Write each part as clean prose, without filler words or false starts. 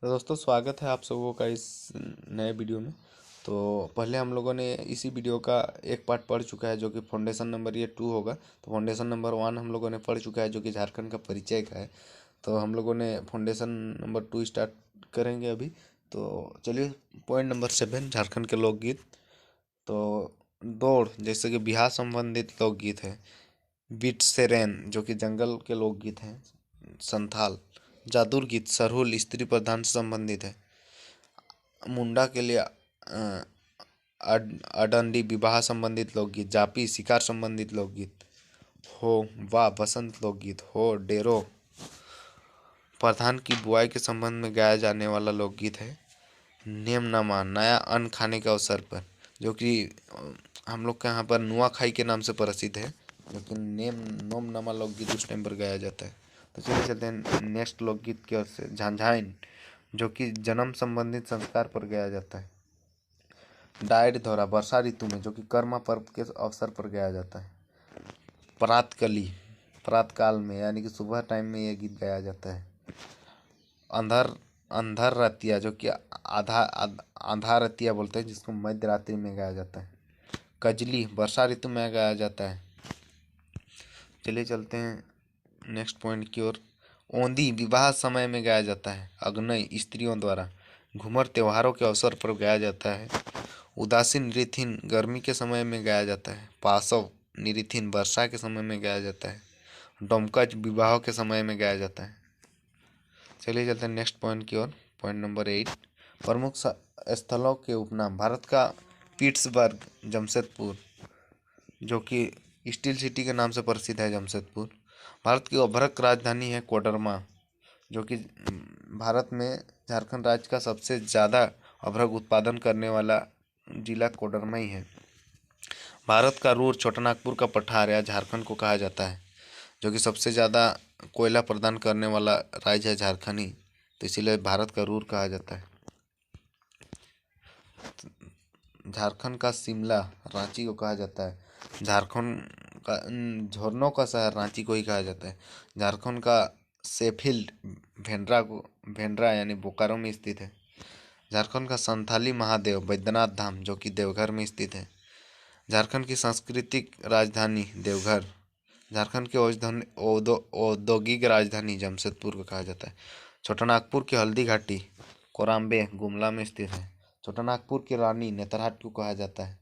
तो दोस्तों स्वागत है आप सबों का इस नए वीडियो में। तो पहले हम लोगों ने इसी वीडियो का एक पार्ट पढ़ चुका है जो कि फाउंडेशन नंबर ये 2 होगा। तो फाउंडेशन नंबर 1 हम लोगों ने पढ़ चुका है जो कि झारखंड का परिचय का है। तो हम लोगों ने फाउंडेशन नंबर 2 स्टार्ट करेंगे अभी। तो चलिए पॉइंट नंबर 7 झारखंड के लोकगीत। तो दौड़ जैसे कि बिहार संबंधित लोकगीत है। बीट सेरेन जो कि जंगल के लोकगीत हैं। संथाल जादुर गीत सरहुल स्त्री प्रधान से संबंधित है। मुंडा के लिए अडंडी विवाह संबंधित लोकगीत। जापी शिकार संबंधित लोकगीत। हो वाह बसंत लोकगीत। हो डेरो प्रधान की बुआई के संबंध में गाया जाने वाला लोकगीत है। नेमनामा नया अन्न खाने के अवसर पर जो कि हम लोग के यहाँ पर नुआखाई के नाम से प्रसिद्ध है। लेकिन नोमनामा लोकगीत उस टाइम पर गाया जाता है। तो चलिए चलते हैं नेक्स्ट लोकगीत की ओर से। झांझाइन जो कि जन्म संबंधित संस्कार पर गाया जाता है। डायड धौरा वर्षा ऋतु में जो कि कर्मा पर्व के अवसर पर गाया जाता है। प्रातकली प्रातकाल में यानी कि सुबह टाइम में यह गीत गाया जाता है। अंधर अंधर रतिया जो कि आधा रतिया बोलते हैं जिसको मध्य रात्रि में गाया जाता है। कजली वर्षा ऋतु में गाया जाता है। चलिए चलते हैं नेक्स्ट पॉइंट की ओर। ओंधी विवाह समय में गाया जाता है। अग्नय स्त्रियों द्वारा। घूमर त्योहारों के अवसर पर गाया जाता है। उदासीन निरिथिन गर्मी के समय में गाया जाता है। पासव निरिथिन वर्षा के समय में गाया जाता है। डोमकच विवाह के समय में गाया जाता है। चलिए चलते हैं नेक्स्ट पॉइंट की ओर। पॉइंट नंबर 8 प्रमुख स्थलों के उपनाम। भारत का पिट्सबर्ग जमशेदपुर जो कि स्टील सिटी के नाम से प्रसिद्ध है जमशेदपुर। भारत की अभ्रक राजधानी है कोडरमा जो कि भारत में झारखंड राज्य का सबसे ज़्यादा अभ्रक उत्पादन करने वाला जिला कोडरमा ही है। भारत का रूर छोटानागपुर का पठार या झारखंड को कहा जाता है जो कि सबसे ज़्यादा कोयला प्रदान करने वाला राज्य है झारखंड ही। तो इसीलिए भारत का रूर कहा जाता है। झारखंड का शिमला रांची को कहा जाता है। झारखंड का झरनों का शहर रांची को ही कहा जाता है। झारखंड का शेफील्ड भेंड्रा यानी बोकारो में स्थित है। झारखंड का संथाली महादेव बैद्यनाथ धाम जो कि देवघर में स्थित है। झारखंड की सांस्कृतिक राजधानी देवघर। झारखंड की औद्योगिक राजधानी जमशेदपुर को कहा जाता है। छोटानागपुर की हल्दी घाटी कोराम्बे गुमला में स्थित है। छोटानागपुर की रानी नेतरहाट को कहा जाता है।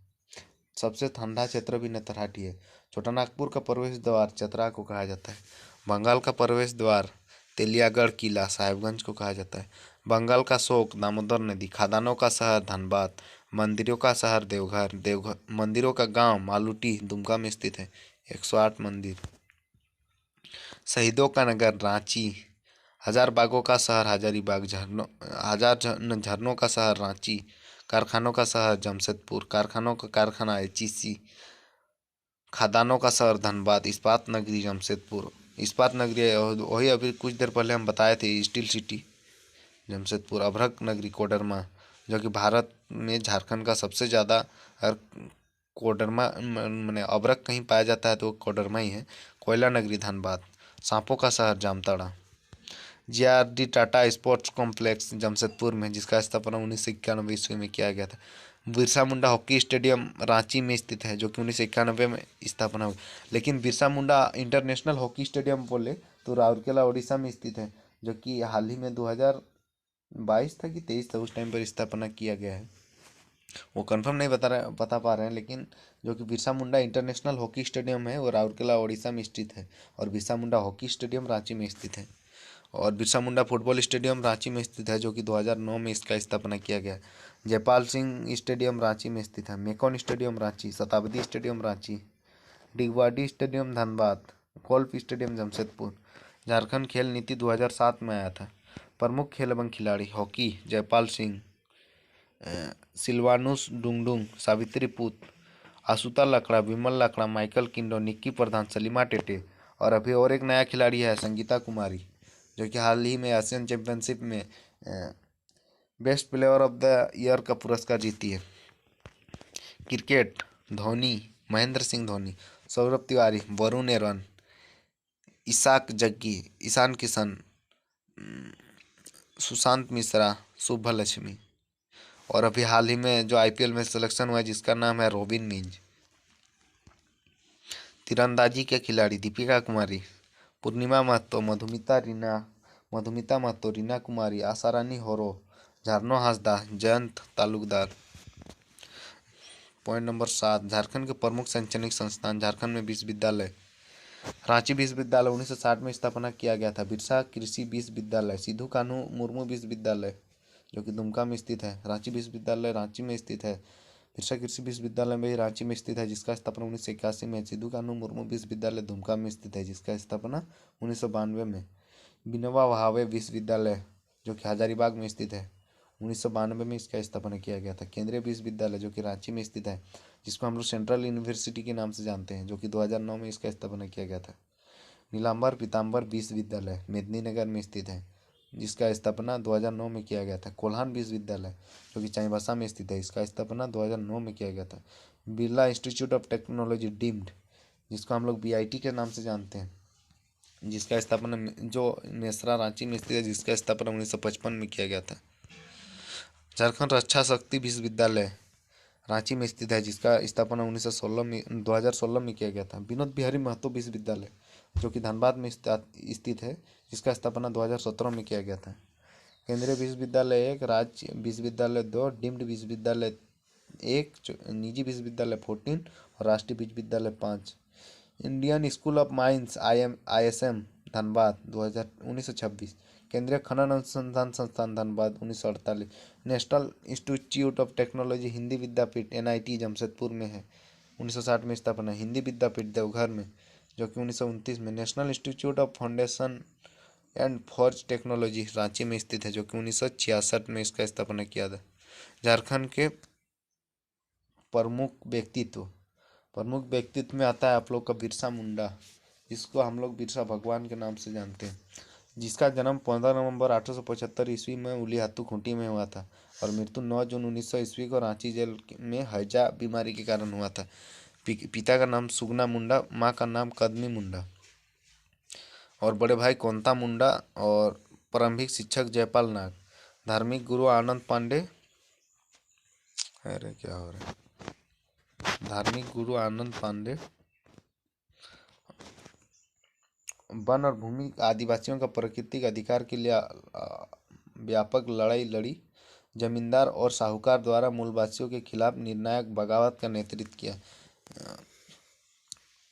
सबसे ठंडा क्षेत्र भी नेतरहाट ही है। छोटानागपुर का प्रवेश द्वार चतरा को कहा जाता है। बंगाल का प्रवेश द्वार तेलियागढ़ किला साहिबगंज को कहा जाता है। बंगाल का शोक दामोदर नदी। खदानों का शहर धनबाद। मंदिरों का शहर देवघर मंदिरों का गांव मालूटी दुमका में स्थित है। 108 मंदिर। शहीदों का नगर रांची। हजार बागों का शहर हजारीबाग। झरनों का शहर रांची। कारखानों का शहर जमशेदपुर। कारखानों का कारखाना एचईसी। खदानों का शहर धनबाद। इस्पात नगरी जमशेदपुर। इस्पात नगरी वही अभी कुछ देर पहले हम बताए थे स्टील सिटी जमशेदपुर। अभ्रक नगरी कोडरमा जो कि भारत में झारखंड का सबसे ज़्यादा अगर कोडरमा मैंने अभ्रक कहीं पाया जाता है तो कोडरमा ही है। कोयला नगरी धनबाद। सांपों का शहर Jamtara. GRD Tata sports complex Jamshedpur में जिसका स्थापना 1991 ईस्वी में किया गया था। बिरसा मुंडा हॉकी स्टेडियम रांची में स्थित है जो कि 1991 में स्थापना हुई। लेकिन Birsa Munda international hockey stadium बोले तो राउरकेला उड़ीसा में स्थित है जो कि हाल ही में 2022 था कि 23 था उस टाइम पर स्थापना किया गया है। वो कंफर्म नहीं बता पा रहे हैं लेकिन जो कि Birsa Munda international hockey stadium है वो राउरकेला उड़ीसा में स्थित है और बिरसा मुंडा हॉकी स्टेडियम रांची में स्थित है। और बिरसा मुंडा फुटबॉल स्टेडियम रांची में स्थित है जो कि 2009 में इसका स्थापना किया गया है। जयपाल सिंह स्टेडियम रांची में स्थित है। Mecon stadium Ranchi. Shatabdi stadium Ranchi. Digwadih stadium Dhanbad. Golf stadium Jamshedpur. Jharkhand खेल नीति 2007 में आया था। प्रमुख खेल एवं खिलाड़ी हॉकी जयपाल सिंह, सिल्वानुस डुंगडुंग, सावित्री पुत, आशुता लकड़ा, विमल लकड़ा, माइकल किंडो, निक्की प्रधान, सलीमा टेटे और अभी और एक नया खिलाड़ी है संगीता कुमारी जो कि हाल ही में एशियन चैंपियनशिप में best player of the year का पुरस्कार जीती है। क्रिकेट धोनी महेंद्र सिंह धोनी, सौरभ तिवारी, वरुण एरन, इसाक जग्गी, ईशान किशन, सुशांत मिश्रा, शुभ लक्ष्मी। और अभी हाल ही में जो आईपीएल में सिलेक्शन हुआ है जिसका नाम है रोबिन मिंज। तीरंदाजी के खिलाड़ी दीपिका कुमारी, पूर्णिमा महतो, मधुमिता महतो, रीना कुमारी, आशारानी होरो, झारनो हांसदा, जयंत तालुकदार। पॉइंट नंबर 7, झारखंड के प्रमुख शैक्षणिक संस्थान। झारखंड में विश्वविद्यालय। रांची विश्वविद्यालय 1960 में स्थापना किया गया था। बिरसा कृषि विश्वविद्यालय, सिद्धू कान्हू मुर्मू विश्वविद्यालय जो कि दुमका में स्थित है। रांची विश्वविद्यालय रांची में स्थित है। बिरसा कृषि विश्वविद्यालय भी रांची में स्थित है जिसका स्थापना 1981 में। सिद्धू कान्हू मुर्मू विश्वविद्यालय दुमका में स्थित है जिसका स्थापना 1992 में। विनोबा भावे विश्वविद्यालय जो कि हजारीबाग में स्थित है, 1992 में इसका स्थापना किया गया था। केंद्रीय विश्वविद्यालय जो कि रांची में स्थित है, जिसको हम लोग सेंट्रल यूनिवर्सिटी के नाम से जानते हैं, जो कि 2009 में इसका स्थापना किया गया था। नीलांबर पीताम्बर विश्वविद्यालय मेदिनीनगर में स्थित है, जिसका स्थापना 2009 में किया गया था। कोल्हान विश्वविद्यालय जो कि चाईबासा में स्थित है, इसका स्थापना 2009 में किया गया था। Birla institute of technology deemed, जिसको हम लोग बीआईटी के नाम से जानते हैं, जिसका स्थापना जो मेसरा रांची में स्थित है, जिसका स्थापना 1955 में किया गया था। झारखंड रक्षा शक्ति विश्वविद्यालय रांची में स्थित है, जिसका स्थापना 2016 में किया गया था। विनोद बिहारी महतो विश्वविद्यालय जो कि धनबाद में स्थित है, जिसका स्थापना 2017 में किया गया था। केंद्रीय विश्वविद्यालय 1, राज्य विश्वविद्यालय 2, डीम्ड विश्वविद्यालय 1, निजी विश्वविद्यालय 14 और राष्ट्रीय विश्वविद्यालय 5। Indian School of Mines ISM Dhanbad 1926। केंद्रीय खनन अनुसंधान संस्थान Dhanbad 1948। National Institute of Technology Hindi Vidyapeeth NIT Jamshedpur में है, 1960 में स्थापना। हिंदी विद्यापीठ देवघर में जो कि 1929 में। National Institute of foundation and forge technology Ranchi में स्थित है, जो कि 1966 में इसका स्थापना किया था। झारखंड के प्रमुख व्यक्तित्व में आता है आप लोग का बिरसा मुंडा, जिसको हम लोग बिरसा भगवान के नाम से जानते हैं, जिसका जन्म 15 नवंबर 1875 ईस्वी में उलीहातू खूंटी में हुआ था और मृत्यु 9 जून 1900 ईस्वी को रांची जेल में हैजा बीमारी के कारण हुआ था। पिता का नाम सुगना मुंडा, माँ का नाम कदमी मुंडा और बड़े भाई कोंता मुंडा और प्रारंभिक शिक्षक जयपाल नाग। धार्मिक गुरु आनंद पांडे, अरे क्या हो रहा है, धार्मिक गुरु आनंद पांडे। वन और भूमि आदिवासियों का प्राकृतिक अधिकार के लिए व्यापक लड़ाई लड़ी। जमींदार और साहूकार द्वारा मूलवासियों के खिलाफ निर्णायक बगावत का नेतृत्व किया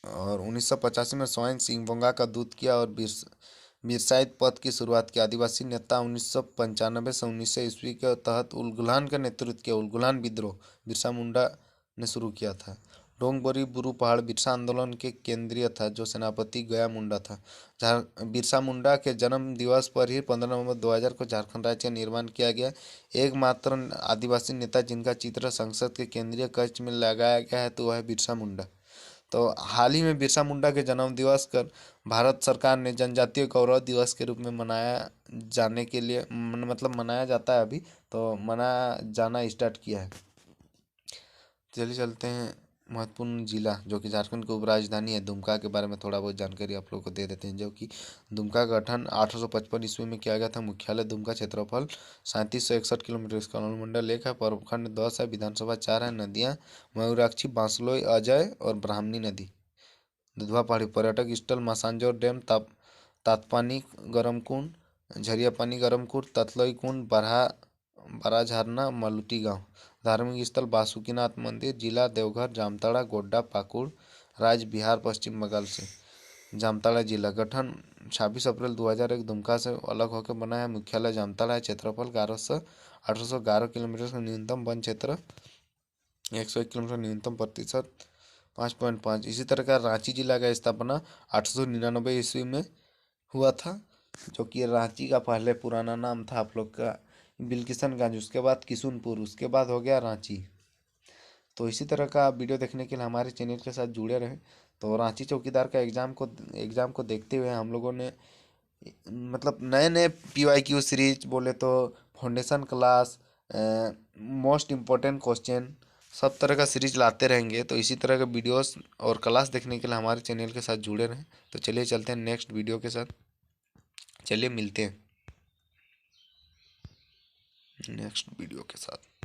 और 1985 में स्वयं सिंह बोंगा का दूत किया और बिरसाइत पथ की शुरुआत की। आदिवासी नेता 1995 से 1900 ईस्वी के तहत उलगुलान का नेतृत्व किया। उलगुलान विद्रोह बिरसा मुंडा ने शुरू किया था। डोंगबोरी बुरु पहाड़ बिरसा आंदोलन के केंद्रीय था, जो सेनापति गया मुंडा था। बिरसा मुंडा के जन्म दिवस पर ही 15 नवंबर 2000 को झारखंड राज्य का निर्माण किया गया। एकमात्र आदिवासी नेता जिनका चित्र संसद के केंद्रीय कक्ष में लगाया गया है तो वह है बिरसा मुंडा। तो हाल ही में बिरसा मुंडा के जन्म दिवस कर भारत सरकार ने जनजातीय गौरव दिवस के रूप में मनाया जाने के लिए मतलब मनाया जाता है अभी, तो मनाया जाना स्टार्ट किया है। चलिए चलते हैं महत्वपूर्ण जिला जो कि झारखंड की उपराजधानी है दुमका के बारे में थोड़ा बहुत जानकारी आप लोगों को दे देते हैं। जो कि दुमका का गठन 1855 ईस्वी में किया गया था। मुख्यालय दुमका, क्षेत्रफल 3761 किलोमीटर, इसका अनुमंडल 1 है, प्रखंड 10 है, विधानसभा 4 है। नदियाँ मयूराक्षी, बांसलोई, अजय और ब्राह्मणी नदी। दुधवा पहाड़ी पर्यटक स्थल मासांजोर डैम, तातपानी गरम कुंड, झरिया पानी गरम कुंड, ततलोई कुंड, बड़ा झरना, मलुटी गांव। धार्मिक स्थल बासुकीनाथ मंदिर। जिला देवघर, जामताड़ा, गोड्डा, पाकुड़। राज्य बिहार, पश्चिम बंगाल से। जामताड़ा जिला गठन 26 अप्रैल 2001 दुमका से अलग होकर बना है। मुख्यालय जामताड़ा है। क्षेत्रफल 1811 किलोमीटर का न्यूनतम वन क्षेत्र 101 किलोमीटर, न्यूनतम प्रतिशत 5.5। इसी तरह का रांची जिला का स्थापना 899 ईस्वी में हुआ था, जो कि रांची का पहले पुराना नाम था आप लोग का बिलकिशनगंज, उसके बाद किशुनपुर, उसके बाद हो गया रांची। तो इसी तरह का वीडियो देखने के लिए हमारे चैनल के साथ जुड़े रहें। तो रांची चौकीदार का एग्ज़ाम को देखते हुए हम लोगों ने मतलब नए नए PYQ सीरीज बोले तो foundation class, most important question, सब तरह का सीरीज लाते रहेंगे। तो इसी तरह का वीडियोस और क्लास देखने के लिए हमारे चैनल के साथ जुड़े रहें। तो चलिए चलते हैं नेक्स्ट वीडियो के साथ, चलिए मिलते हैं। नेक्स्ट वीडियो के साथ।